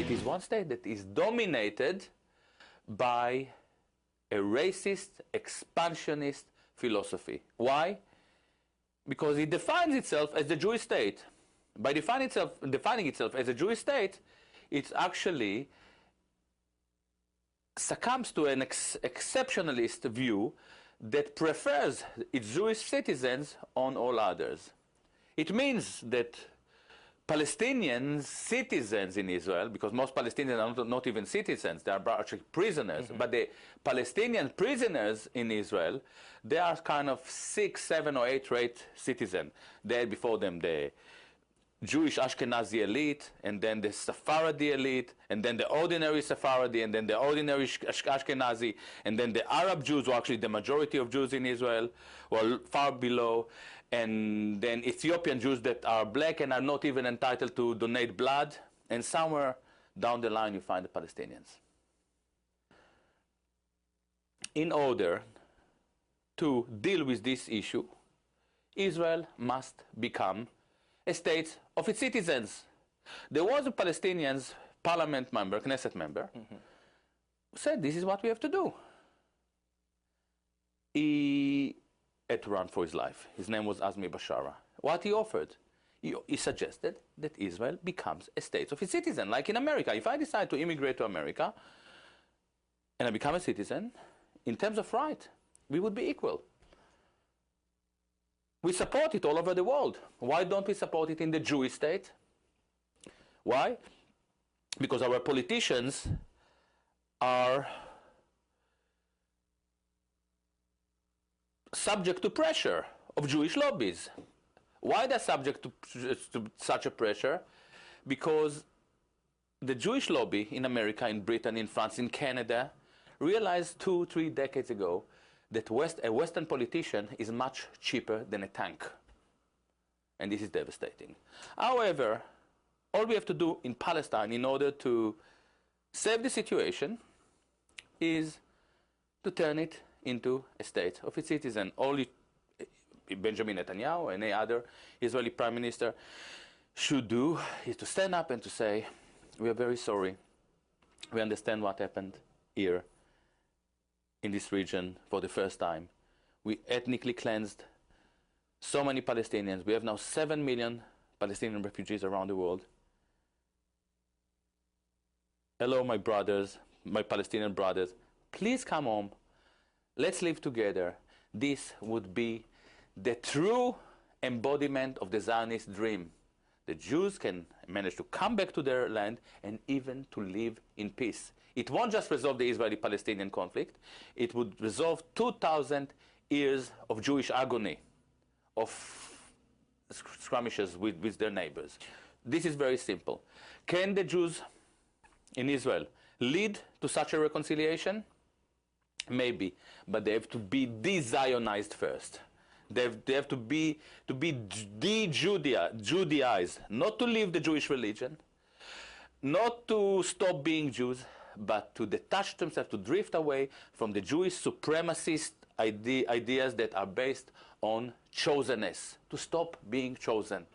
It is one state that is dominated by a racist, expansionist philosophy. Why? Because it defines itself as the Jewish state. By defining itself as a Jewish state, it actually succumbs to an exceptionalist view that prefers its Jewish citizens on all others. It means that Palestinian citizens in Israel, because most Palestinians are not even citizens, they are actually prisoners, but the Palestinian prisoners in Israel, they are kind of 6, 7, or 8 rate citizens. They had before them the Jewish Ashkenazi elite, and then the Sephardi elite, and then the ordinary Sephardi, and then the ordinary Ashkenazi, and then the Arab Jews, who are actually the majority of Jews in Israel, who are far below, and then Ethiopian Jews that are black and are not even entitled to donate blood, and somewhere down the line you find the Palestinians. In order to deal with this issue, Israel must become a state of its citizens. There was a Palestinian parliament member, Knesset member, who said this is what we have to do. He had to run for his life. His name was Azmi Bashara. What he offered? He suggested that Israel becomes a state of its citizen, like in America. If I decide to immigrate to America and I become a citizen, in terms of right, we would be equal. We support it all over the world. Why don't we support it in the Jewish state? Why? Because our politicians are subject to pressure of Jewish lobbies. Why they're subject to such a pressure? Because the Jewish lobby in America, in Britain, in France, in Canada, realized 2-3 decades ago that a Western politician is much cheaper than a tank. And this is devastating. However, all we have to do in Palestine in order to save the situation is to turn it into a state of its citizen. Only Benjamin Netanyahu or any other Israeli prime minister should do is to stand up and to say, we are very sorry. We understand what happened here in this region for the first time. We ethnically cleansed so many Palestinians. We have now 7 million Palestinian refugees around the world. Hello, my brothers, my Palestinian brothers. Please come home. Let's live together. This would be the true embodiment of the Zionist dream. The Jews can manage to come back to their land and even to live in peace. It won't just resolve the Israeli-Palestinian conflict. It would resolve 2,000 years of Jewish agony, of skirmishes with their neighbors. This is very simple. Can the Jews in Israel lead to such a reconciliation? Maybe, but they have to be de-Zionized first. They have to be de-Judaized, not to leave the Jewish religion, not to stop being Jews, but to detach themselves, to drift away from the Jewish supremacist ideas that are based on chosenness, to stop being chosen.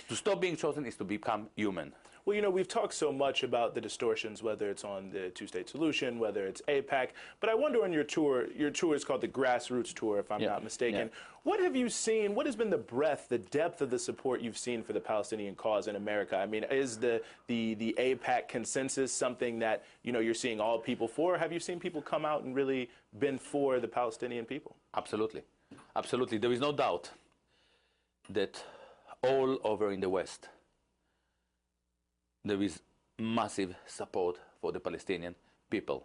To stop being chosen is to become human. Well, you know, we've talked so much about the distortions, whether it's on the two-state solution, whether it's AIPAC, but I wonder on your tour is called the Grassroots Tour, if I'm not mistaken. Yeah. What have you seen, what has been the breadth, the depth of the support you've seen for the Palestinian cause in America? I mean, is the AIPAC consensus something that, you know, you're seeing all people for, or have you seen people come out and really been for the Palestinian people? Absolutely. Absolutely. There is no doubt that all over in the West, there is massive support for the Palestinian people.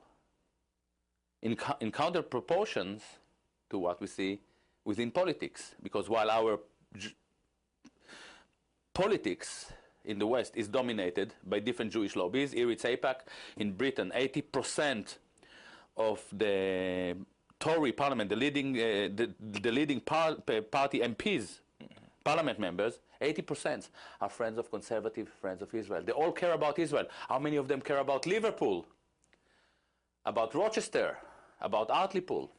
In counter proportions to what we see within politics, because while our politics in the West is dominated by different Jewish lobbies, here it's AIPAC, in Britain 80% of the Tory parliament, the leading party MPs, parliament members, 80% are friends of conservative friends of Israel. They all care about Israel. How many of them care about Liverpool, about Rochester, about Hartlepool?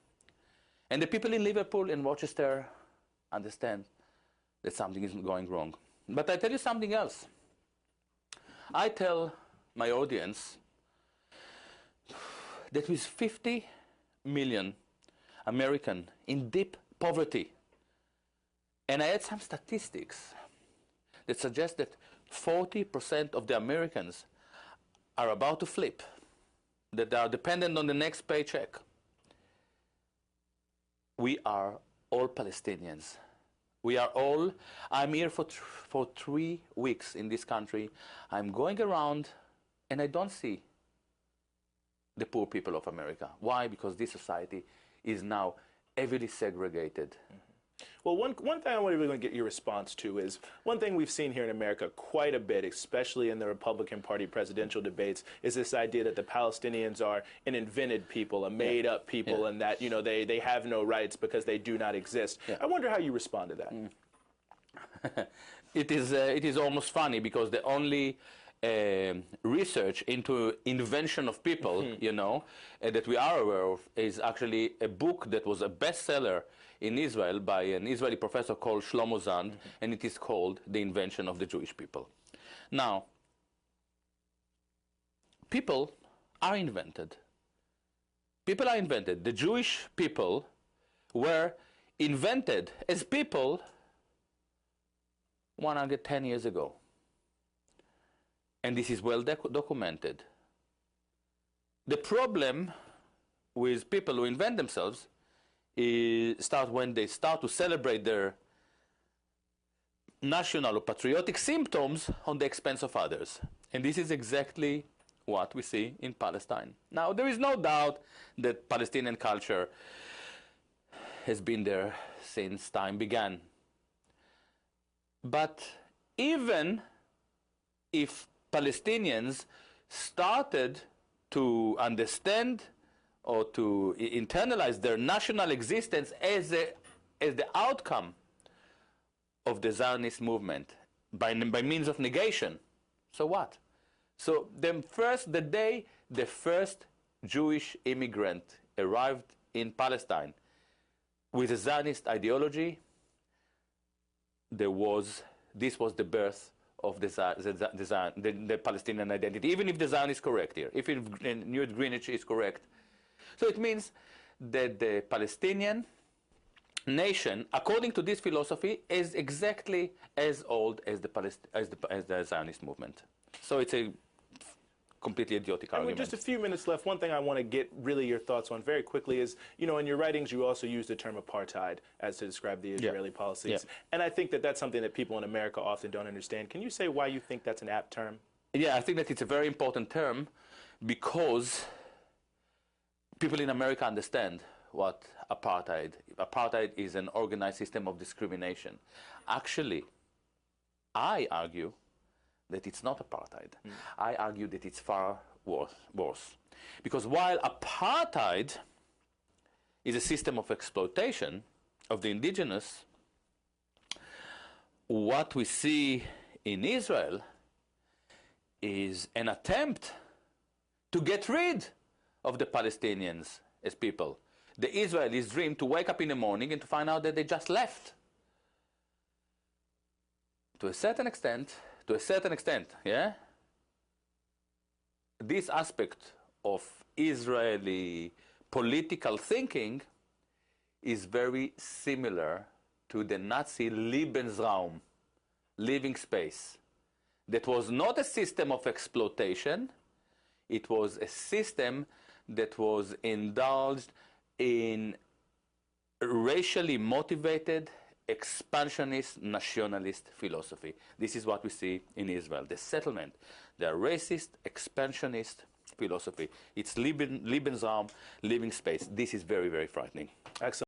And the people in Liverpool and Rochester understand that something is going wrong. But I tell you something else. I tell my audience that with 50 million Americans in deep poverty, and I had some statistics that suggest that 40% of the Americans are about to flip, that they are dependent on the next paycheck. We are all Palestinians. We are all, I'm here for 3 weeks in this country. I'm going around and I don't see the poor people of America. Why? Because this society is now heavily segregated. Well, one thing I want to really get your response to is one thing we've seen here in America quite a bit, especially in the Republican Party presidential debates, is this idea that the Palestinians are an invented people, a made-up people, and that they have no rights because they do not exist. I wonder how you respond to that. It is almost funny because the only research into invention of people, that we are aware of is actually a book that was a bestseller in Israel by an Israeli professor called Shlomo Zand, and it is called The Invention of the Jewish People. Now, people are invented. People are invented. The Jewish people were invented as people 110 years ago. And this is well documented. The problem with people who invent themselves start when they start to celebrate their national or patriotic symptoms on the expense of others. And this is exactly what we see in Palestine. Now, there is no doubt that Palestinian culture has been there since time began. But even if Palestinians started to understand or to internalize their national existence as the outcome of the Zionist movement by means of negation. So what? So the day the first Jewish immigrant arrived in Palestine with a Zionist ideology, this was the birth of the Palestinian identity, even if the Zion is correct here, if Newt Greenwich is correct. So it means that the Palestinian nation, according to this philosophy, is exactly as old as the Zionist movement. So it's a completely idiotic argument. With just a few minutes left, one thing I want to get really your thoughts on very quickly is, in your writings you also use the term apartheid as to describe the Israeli policies. And I think that that's something that people in America often don't understand. Can you say why you think that's an apt term? Yeah, I think that it's a very important term because people in America understand what apartheid is an organized system of discrimination. Actually, I argue that it's not apartheid. I argue that it's far worse. Because while apartheid is a system of exploitation of the indigenous, what we see in Israel is an attempt to get rid of the Palestinians as people. The Israelis dream to wake up in the morning and to find out that they just left. To a certain extent, yeah? This aspect of Israeli political thinking is very similar to the Nazi Lebensraum, living space. That was not a system of exploitation, it was a system that was indulged in racially motivated expansionist nationalist philosophy. This is what we see in Israel. The settlement, the racist expansionist philosophy. It's Lebensraum, living space. This is very, very frightening. Excellent.